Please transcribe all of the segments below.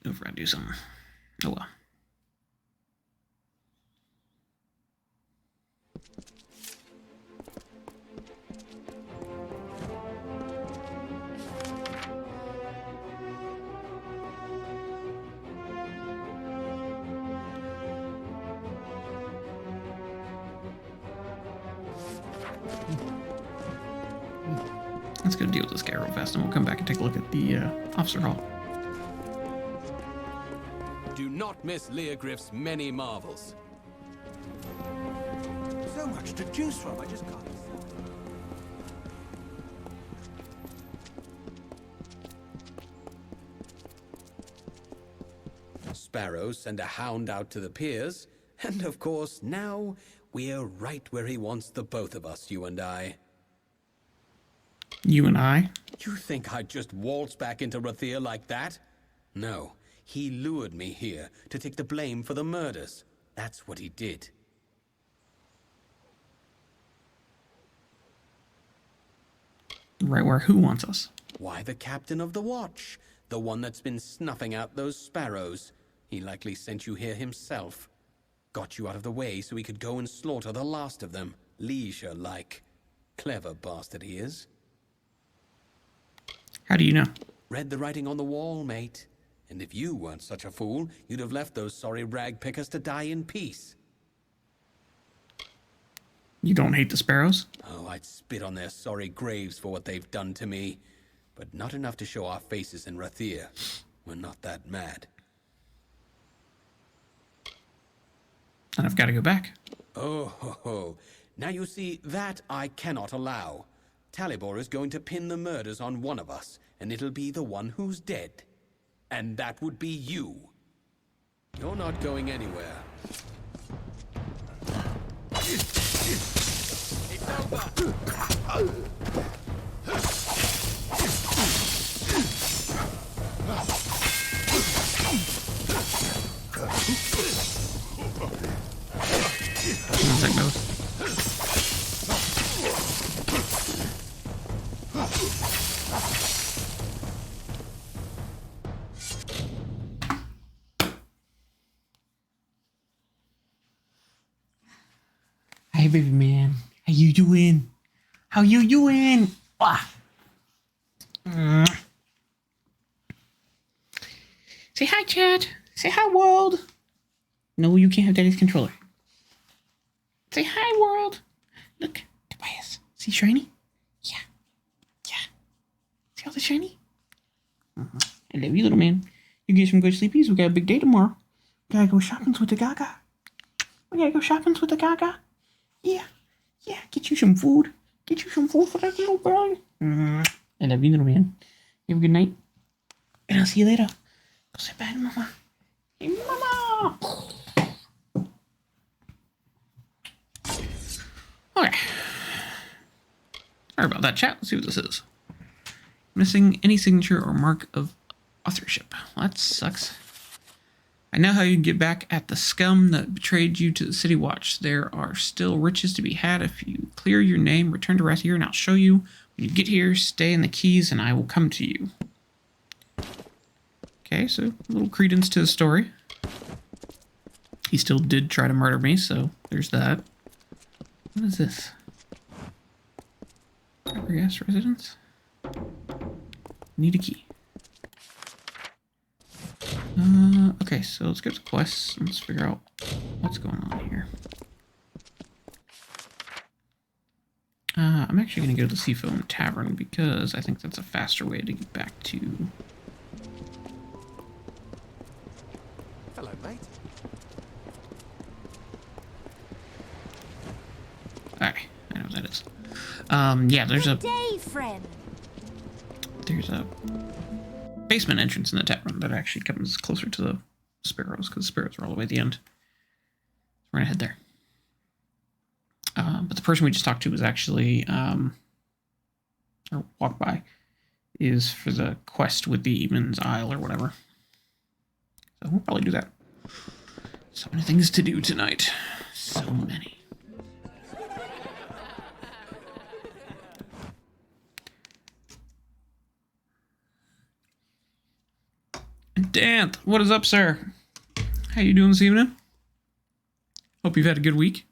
I forgot to do something. Oh well. Let's go deal with this guy real fast, and we'll come back and take a look at the officer hall. Do not miss Leogriff's many marvels. So much to choose from, I just can't. Sparrows send a hound out to the piers, and of course, now we're right where he wants the both of us, you and I. You and I? You think I'd just waltz back into Rader like that? No, he lured me here to take the blame for the murders. That's what he did. Right where who wants us? Why, the captain of the watch. The one that's been snuffing out those sparrows. He likely sent you here himself. Got you out of the way so he could go and slaughter the last of them. Leisure-like. Clever bastard he is. How do you know? Read the writing on the wall, mate. And if you weren't such a fool, you'd have left those sorry rag pickers to die in peace. You don't hate the sparrows? Oh, I'd spit on their sorry graves for what they've done to me. But not enough to show our faces in Rader. We're not that mad. And I've got to go back. Oh, ho, ho. Now you see, that I cannot allow. Talibor is going to pin the murders on one of us, and it'll be the one who's dead. And that would be you. You're not going anywhere. It's over! One sec, Nose. Hey, baby man. How you doing? How you doing? Ah. Say hi, chat. Say hi, world. No, you can't have Daddy's controller. Say hi, world. Look, Tobias. See shiny? Yeah. Yeah. See all the shiny? I love you, little man. You get some good sleepies. We got a big day tomorrow. We gotta go shopping with the Gaga. We gotta go shopping with the Gaga. Yeah. Yeah. Get you some food. Get you some food for that little boy. I love you, little man. You have a good night. And I'll see you later. Go say bye to Mama. Hey, Mama! Okay. Sorry about that, chat. Let's see what this is. Missing any signature or mark of authorship. Well, that sucks. I know how you can get back at the scum that betrayed you to the City Watch. There are still riches to be had if you clear your name, return to Rader, and I'll show you. When you get here, stay in the keys, and I will come to you. Okay, so a little credence to the story. He still did try to murder me, so there's that. What is this? Guest residence? Need a key. Okay, so let's get to quests and let's figure out what's going on here. I'm actually going to go to the Seafoam Tavern because I think that's a faster way to get back to... Hello, mate. Alright, I know what that is. Yeah, there's a... Good day, friend. There's a basement entrance in the tavern that actually comes closer to the sparrows, because the sparrows are all the way at the end. We're gonna head there. But the person we just talked to was actually, or walked by, is for the quest with the Even's Isle or whatever. So we'll probably do that. So many things to do tonight. So many. Danth, what is up, sir? How you doing this evening? Hope you've had a good week.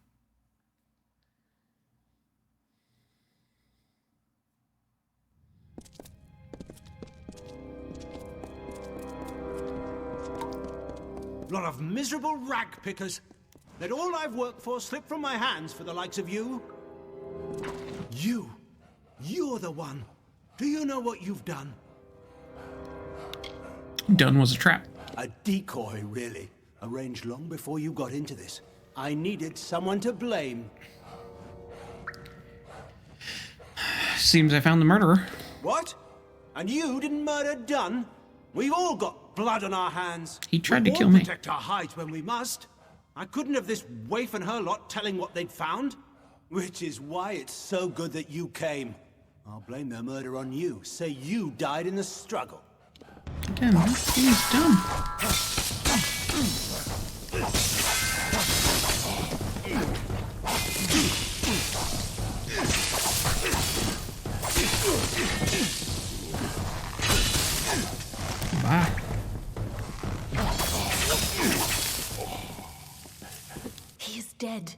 Lot of miserable rag pickers. Let all I've worked for slip from my hands for the likes of you. You're the one. Do you know what you've done? Done was a trap. A decoy, really. Arranged long before you got into this. I needed someone to blame. Seems I found the murderer. What? And you didn't murder Dunn? We've all got blood on our hands. He tried We to kill all me. protect our hides when we must. I couldn't have this waif and her lot telling what they'd found. Which is why it's so good that you came. I'll blame their murder on you. Say you died in the struggle. Damn, this game's dumb. Bye. He is dead.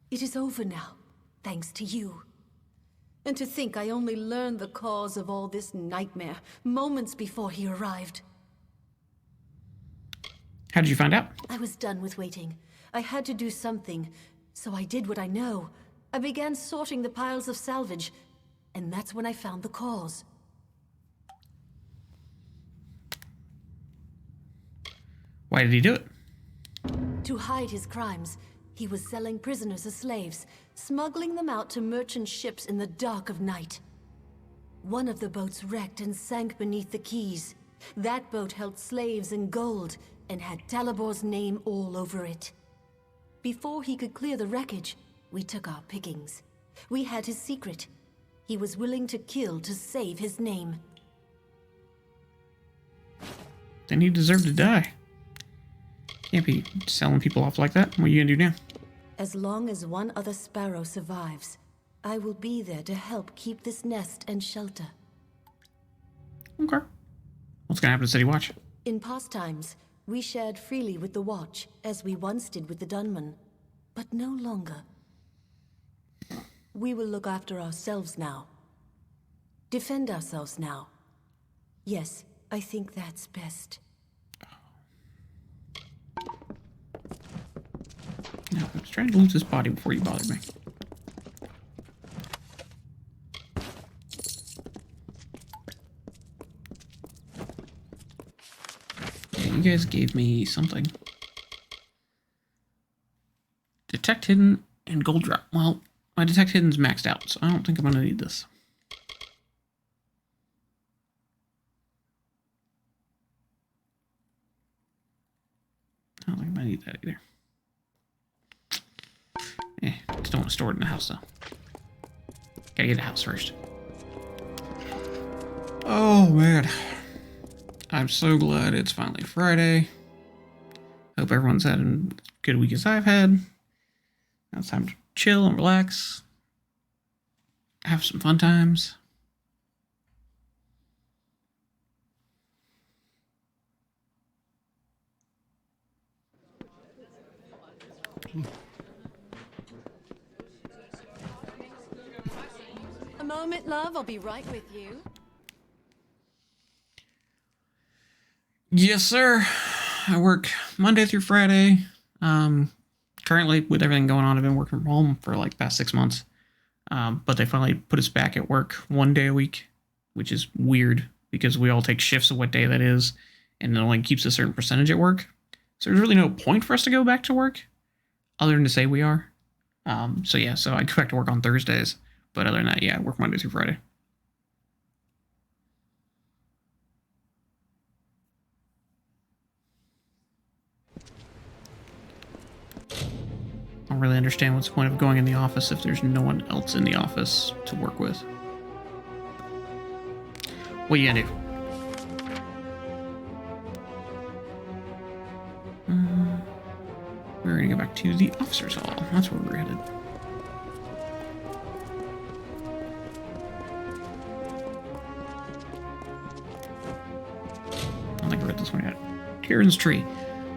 It is over now, thanks to you. And to think I only learned the cause of all this nightmare moments before he arrived. How did you find out? I was done with waiting. I had to do something, so I did what I know. I began sorting the piles of salvage, and that's when I found the cause. Why did he do it? To hide his crimes, he was selling prisoners as slaves, smuggling them out to merchant ships in the dark of night. One of the boats wrecked and sank beneath the quays. That boat held slaves and gold, and had Talibor's name all over it. Before he could clear the wreckage, we took our pickings. We had his secret. He was willing to kill to save his name. Then he deserved to die. Can't be selling people off like that. What are you gonna do now? As long as one other sparrow survives, I will be there to help keep this nest and shelter. Okay. What's gonna happen to City Watch? In past times, we shared freely with the Watch, as we once did with the Dunman. But no longer. We will look after ourselves now. Defend ourselves now. Yes, I think that's best. No, I was trying to loot this body before you bothered me. Yeah, you guys gave me something. Detect hidden and gold drop. Well, my detect hidden's maxed out, so I don't think I'm gonna need this. I don't think I'm gonna need that either. Just don't want to store it in the house, though. Gotta get a house first. Oh, man. I'm so glad it's finally Friday. Hope everyone's had a good week as I've had. Now it's time to chill and relax. Have some fun times. A moment, love. I'll be right with you. Yes, sir. I work Monday through Friday. Currently, with everything going on, I've been working from home for like past 6 months. But they finally put us back at work 1 day a week, which is weird because we all take shifts of what day that is, and it only keeps a certain percentage at work. So there's really no point for us to go back to work, other than to say we are. So I go back to work on Thursdays. But other than that, yeah, I work Monday through Friday. I don't really understand what's the point of going in the office if there's no one else in the office to work with. What are you gonna do? We're gonna go back to the officers' hall. That's where we're headed. I don't think I read this one yet. Kieran's tree.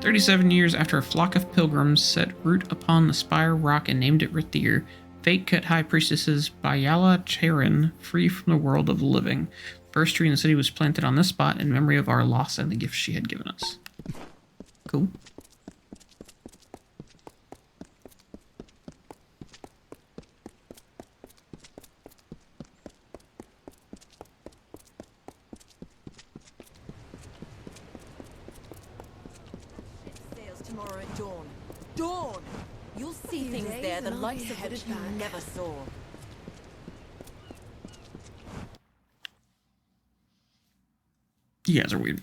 37 years after a flock of pilgrims set root upon the spire rock and named it Rader, fate cut high priestesses Bayala Charon free from the world of the living. The first tree in the city was planted on this spot in memory of our loss and the gifts she had given us. Cool. Tomorrow at dawn. Dawn! You'll see things there the likes of which you never saw. You guys are weird.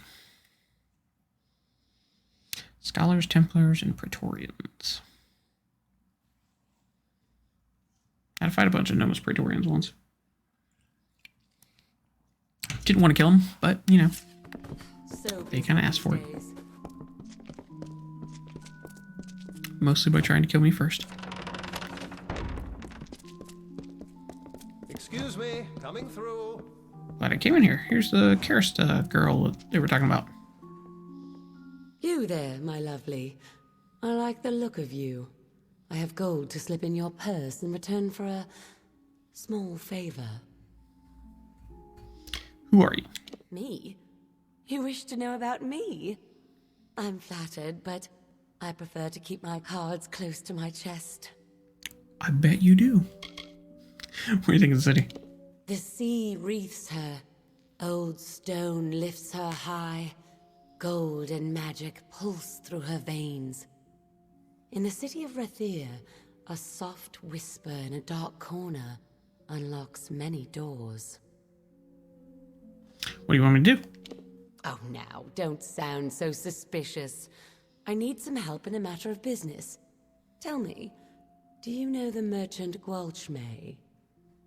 Scholars, Templars, and Praetorians. I had to fight a bunch of Nomus Praetorians once. Didn't want to kill them, but, you know, So they kind of asked for it. Mostly by trying to kill me first. Excuse me, coming through. Glad I came in here. Here's the Karista girl that they were talking about. You there, my lovely. I like the look of you. I have gold to slip in your purse in return for a small favor. Who are you? Me? You wish to know about me? I'm flattered, but I prefer to keep my cards close to my chest. I bet you do. What do you think of the city? The sea wreaths her. Old stone lifts her high. Gold and magic pulse through her veins. In the city of Rader, a soft whisper in a dark corner unlocks many doors. What do you want me to do? Oh, now, don't sound so suspicious. I need some help in a matter of business. Tell me, do you know the merchant Gwalchmay?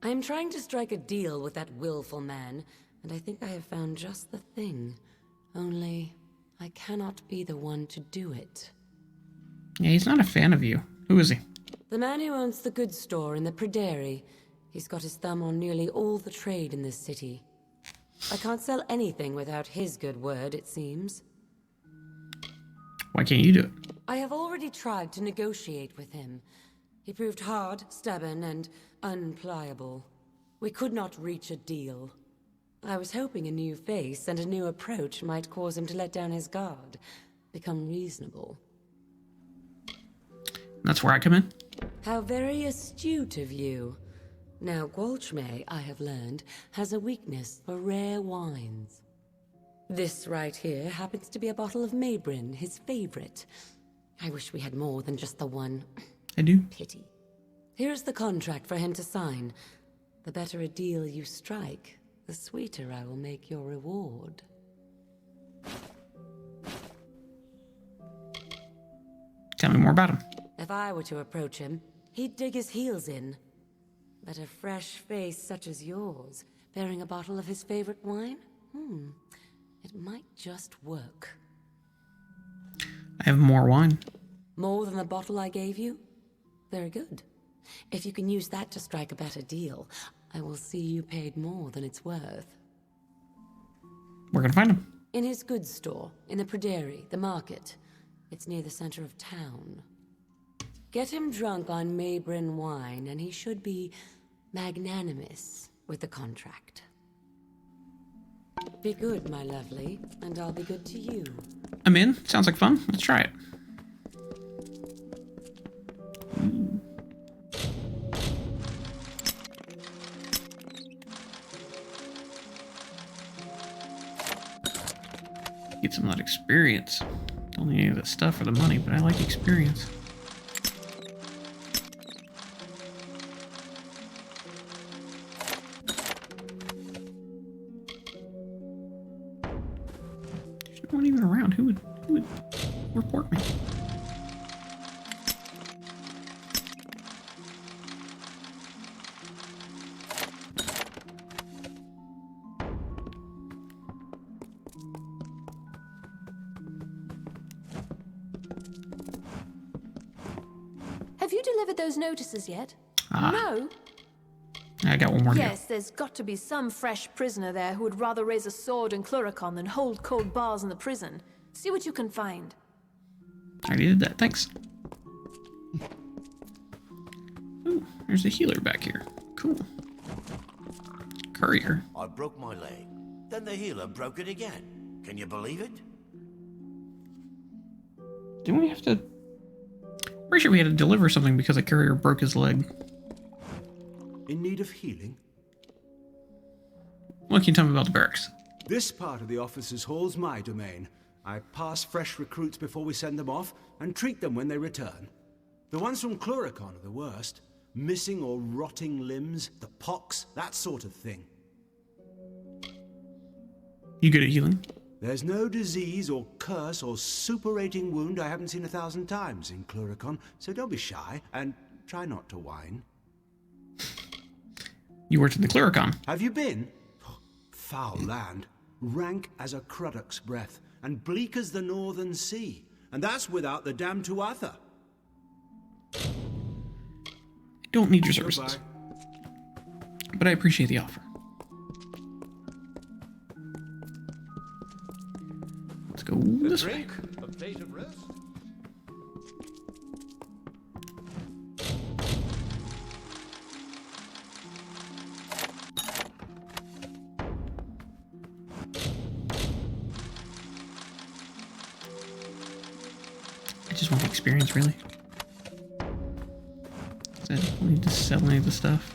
I am trying to strike a deal with that willful man, and I think I have found just the thing. Only, I cannot be the one to do it. Yeah, he's not a fan of you. Who is he? The man who owns the goods store in the Prairie. He's got his thumb on nearly all the trade in this city. I can't sell anything without his good word, it seems. Why can't you do it? I have already tried to negotiate with him. He proved hard, stubborn, and unpliable. We could not reach a deal. I was hoping a new face and a new approach might cause him to let down his guard, become reasonable. That's where I come in. How very astute of you. Now, Gwalchmay, I have learned, has a weakness for rare wines. This right here happens to be a bottle of Maybrin, his favorite. I wish we had more than just the one. I do. Pity. Here's the contract for him to sign. The better a deal you strike, the sweeter I will make your reward. Tell me more about him. If I were to approach him, he'd dig his heels in. But a fresh face such as yours, bearing a bottle of his favorite wine? It might just work. I have more wine. More than the bottle I gave you? Very good. If you can use that to strike a better deal, I will see you paid more than it's worth. We're gonna find him. In his goods store, in the Prairie, the market. It's near the center of town. Get him drunk on Maybrin wine, and he should be magnanimous with the contract. Be good, my lovely, and I'll be good to you. I'm in. Sounds like fun. Let's try it. Get some of that experience. Don't need any of that stuff for the money, but I like experience. There's no one even around. Who would report me? Have you delivered those notices yet? No? I got one more to go. Yes, there's got to be some fresh prisoner there who would rather raise a sword in Cluricon than hold cold bars in the prison. See what you can find. I already did that, thanks. Ooh, there's a healer back here. Cool. Courier. I broke my leg. Then the healer broke it again. Can you believe it? Didn't we have to... Pretty sure we had to deliver something because a courier broke his leg. In need of healing? What can you tell me about the barracks? This part of the officers' hall's my domain. I pass fresh recruits before we send them off, and treat them when they return. The ones from Cluricon are the worst. Missing or rotting limbs, the pox, that sort of thing. You good at healing? There's no disease or curse or super-rating wound I haven't seen 1,000 times in Cluricon, so don't be shy, and try not to whine. You worked in the Cluricon. Have you been? Foul land. Rank as a Cruddock's breath, and bleak as the northern sea. And that's without the damn Tuatha. I don't need your services. Goodbye. But I appreciate the offer. Let's go this way. A plate of roast. I just want the experience, really. I don't need to sell any of the stuff.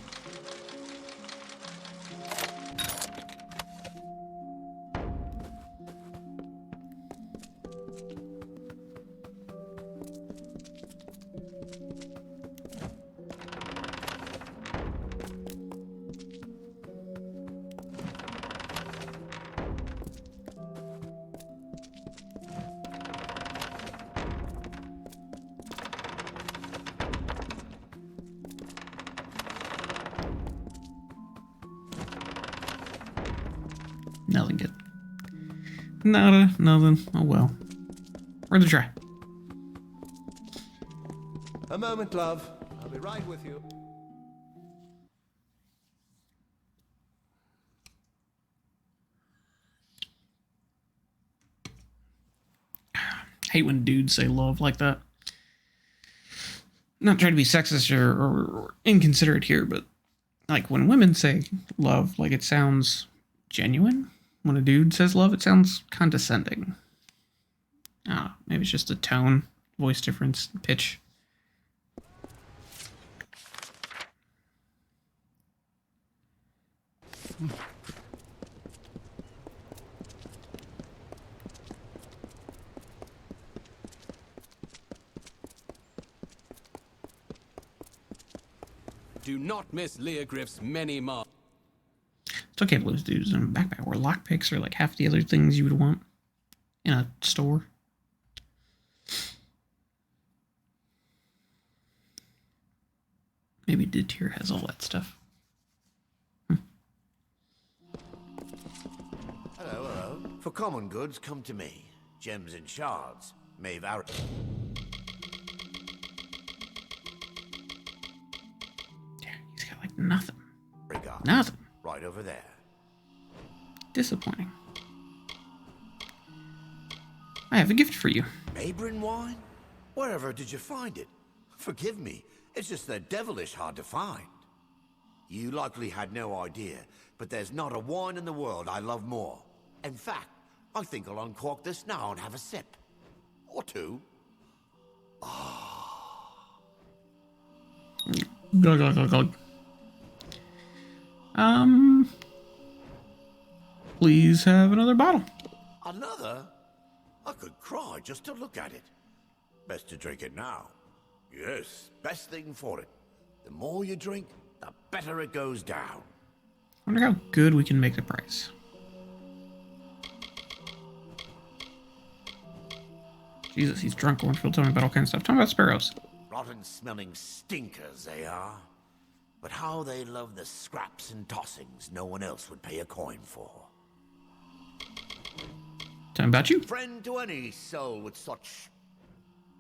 Nothing good. Nada, nothing. Oh well. Worth a try. A moment, love. I'll be right with you. Hate when dudes say love like that. Not trying to be sexist or inconsiderate here, but like when women say love, like it sounds genuine. When a dude says love, it sounds condescending. I don't know, maybe it's just a tone, voice difference, pitch. Do not miss Leogriff's many marks. It's okay to lose dudes in a backpack where lockpicks are like half the other things you would want in a store. Maybe D-tier has all that stuff. Hello, hello. For common goods, come to me. Gems and shards. Maeve Arrow. Yeah, he's got like nothing. Regard. Nothing. Right over there. Disappointing. I have a gift for you. Mabrin wine? Wherever did you find it? Forgive me, it's just they're devilish hard to find. You likely had no idea, but there's not a wine in the world I love more. In fact, I think I'll uncork this now and have a sip. Or two. Glug, glug, glug, glug. Please have another bottle. Another? I could cry just to look at it. Best to drink it now. Yes, best thing for it. The more you drink, the better it goes down. I wonder how good we can make the price. Jesus, he's drunk. Cornfield telling me about all kinds of stuff. Tell me about sparrows. Rotten smelling stinkers they are. But how they love the scraps and tossings no one else would pay a coin for. Tell me about you. Friend to any soul with such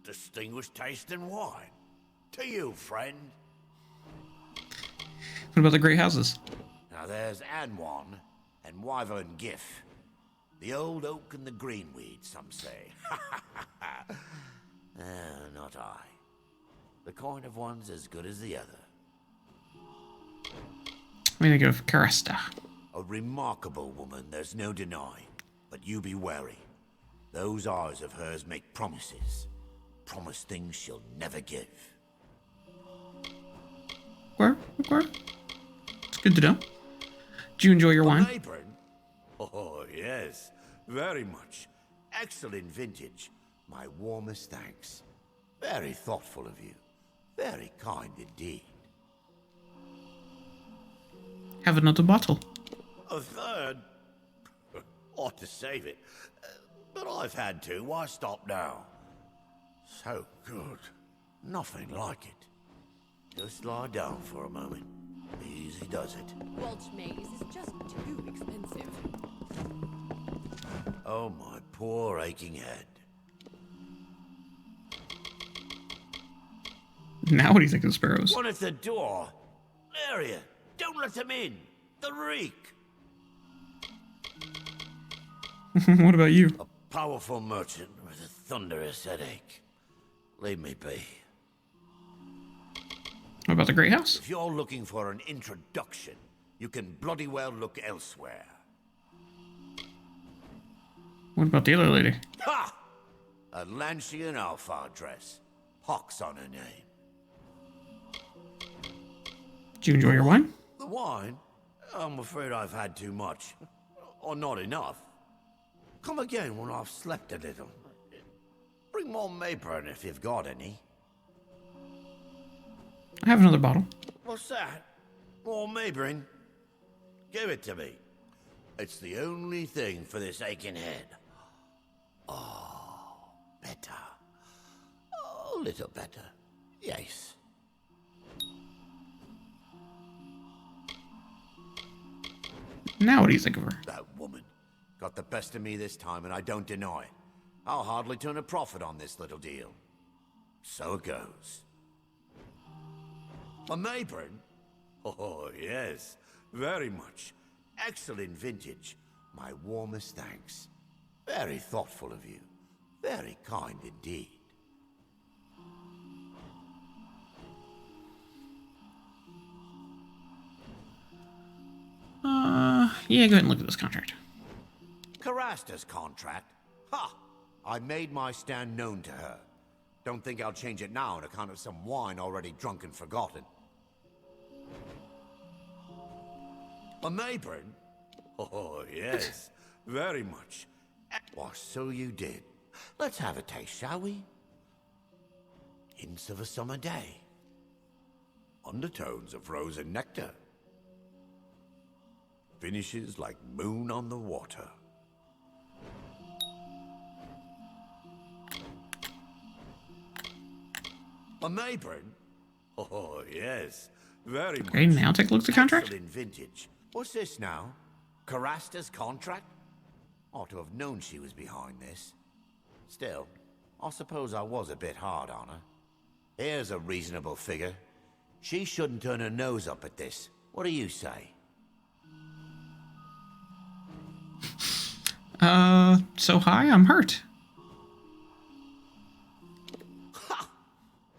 distinguished taste in wine. To you, friend. What about the great houses? Now there's Anwan and Wyvern Gif. The old oak and the greenweed, some say. Not I. The kind of one's as good as the other. I'm gonna go for Carista. A remarkable woman, there's no denying. But you be wary. Those eyes of hers make promises. Promise things she'll never give. Okay. It's good to know. Did you enjoy your wine? Mayburn? Oh, yes. Very much. Excellent vintage. My warmest thanks. Very thoughtful of you. Very kind indeed. Have another bottle. A third? Ought to save it. But I've had to. Why stop now? So good. Nothing like it. Just lie down for a moment. Easy does it. Welch Maze is just too expensive. Oh, my poor aching head. Now what do you think of the sparrows? One at the door. Area. Don't let them in. The reek. What about you? A powerful merchant with a thunderous headache. Leave me be. What about the Great House? If you're looking for an introduction, you can bloody well look elsewhere. What about the other lady? Ha! A Lancian Alpha dress. Pox on her name. Did you enjoy your wine? The wine? I'm afraid I've had too much. Or not enough. Come again when I've slept a little. Bring more Mayburn if you've got any. I have another bottle. What's that? More Mayburn? Give it to me. It's the only thing for this aching head. Oh, better. A little better. Yes. Now what do you think of her? That woman got the best of me this time, and I don't deny it. I'll hardly turn a profit on this little deal. So it goes. A Mayburn? Oh, yes. Very much. Excellent vintage. My warmest thanks. Very thoughtful of you. Very kind indeed. Yeah, go ahead and look at this contract. Carasta's contract? Ha! I made my stand known to her. Don't think I'll change it now on account of some wine already drunk and forgotten. A Mayburn? Oh, yes. Very much. Why, so you did. Let's have a taste, shall we? Hints of a summer day. Undertones of rose and nectar. Finishes like moon on the water. A Mayburn? Oh, yes. Very much. Okay, now take a look at the contract. Excellent vintage. What's this now? Carasta's contract? Ought to have known she was behind this. Still, I suppose I was a bit hard on her. Here's a reasonable figure. She shouldn't turn her nose up at this. What do you say? So high, I'm hurt. Ha!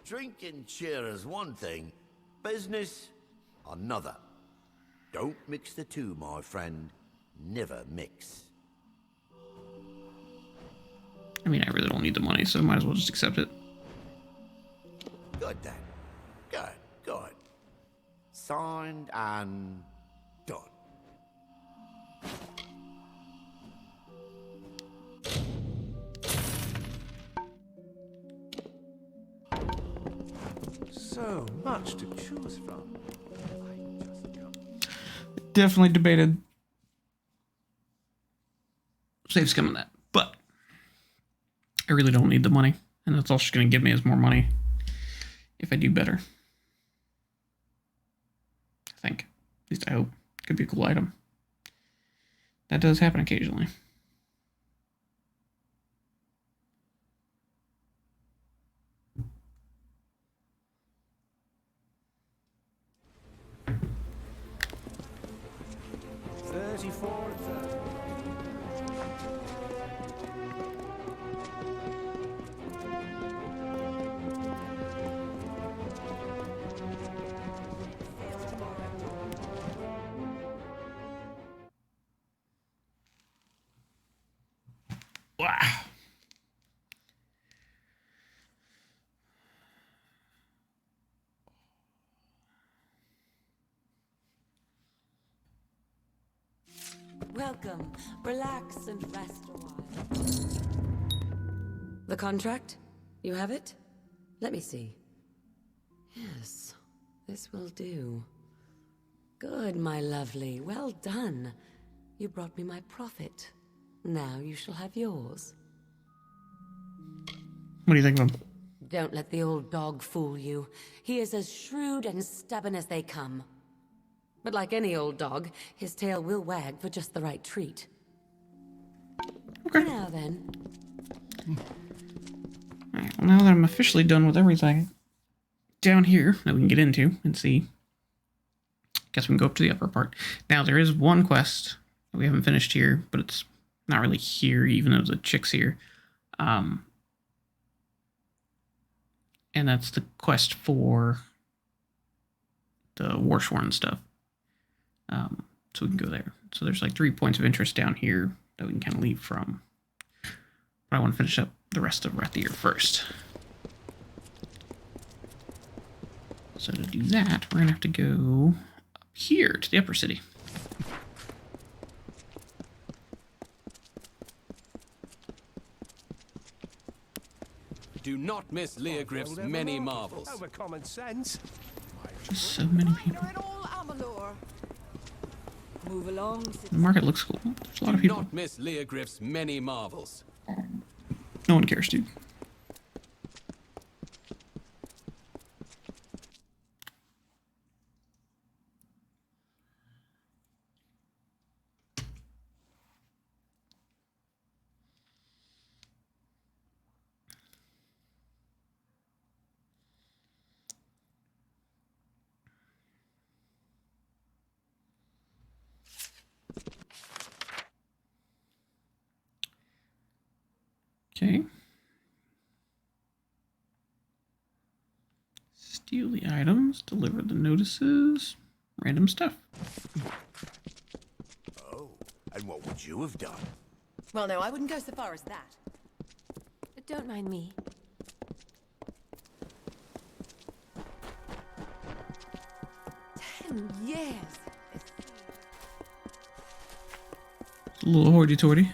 Drink and cheer is one thing, business another. Don't mix the two, my friend. Never mix. I mean, I really don't need the money, so might as well just accept it. Good then. Good, good. Signed and done. So much to choose from. Definitely debated save scumming that, but I really don't need the money, and that's all she's going to give me is more money if I do better. I think. At least I hope. Could be a cool item. That does happen occasionally. Wow. Welcome. Relax and rest a while. The contract? You have it? Let me see. Yes, this will do. Good, my lovely. Well done. You brought me my profit. Now you shall have yours. What do you think of him? Don't let the old dog fool you. He is as shrewd and stubborn as they come. But like any old dog, his tail will wag for just the right treat. Okay. Now then. Alright, well, now that I'm officially done with everything down here that we can get into and see, guess we can go up to the upper part. Now, there is one quest that we haven't finished here, but it's not really here, even though the chick's here. And that's the quest for the Warsworn stuff. So we can go there. So there's like 3 points of interest down here that we can kind of leave from. But I want to finish up the rest of Rader first. So to do that, we're going to have to go up here to the upper city. Do not miss Leogryph's many marvels. Over common sense. Just so many people. It all Amalur. Move along. The market looks cool. There's a lot of Do people. not miss Leogryph's many marvels. No one cares, dude. Okay. Steal the items, deliver the notices, random stuff. Oh, and what would you have done? Well, no, I wouldn't go so far as that. But don't mind me. 10 years. It's a little hoity-toity.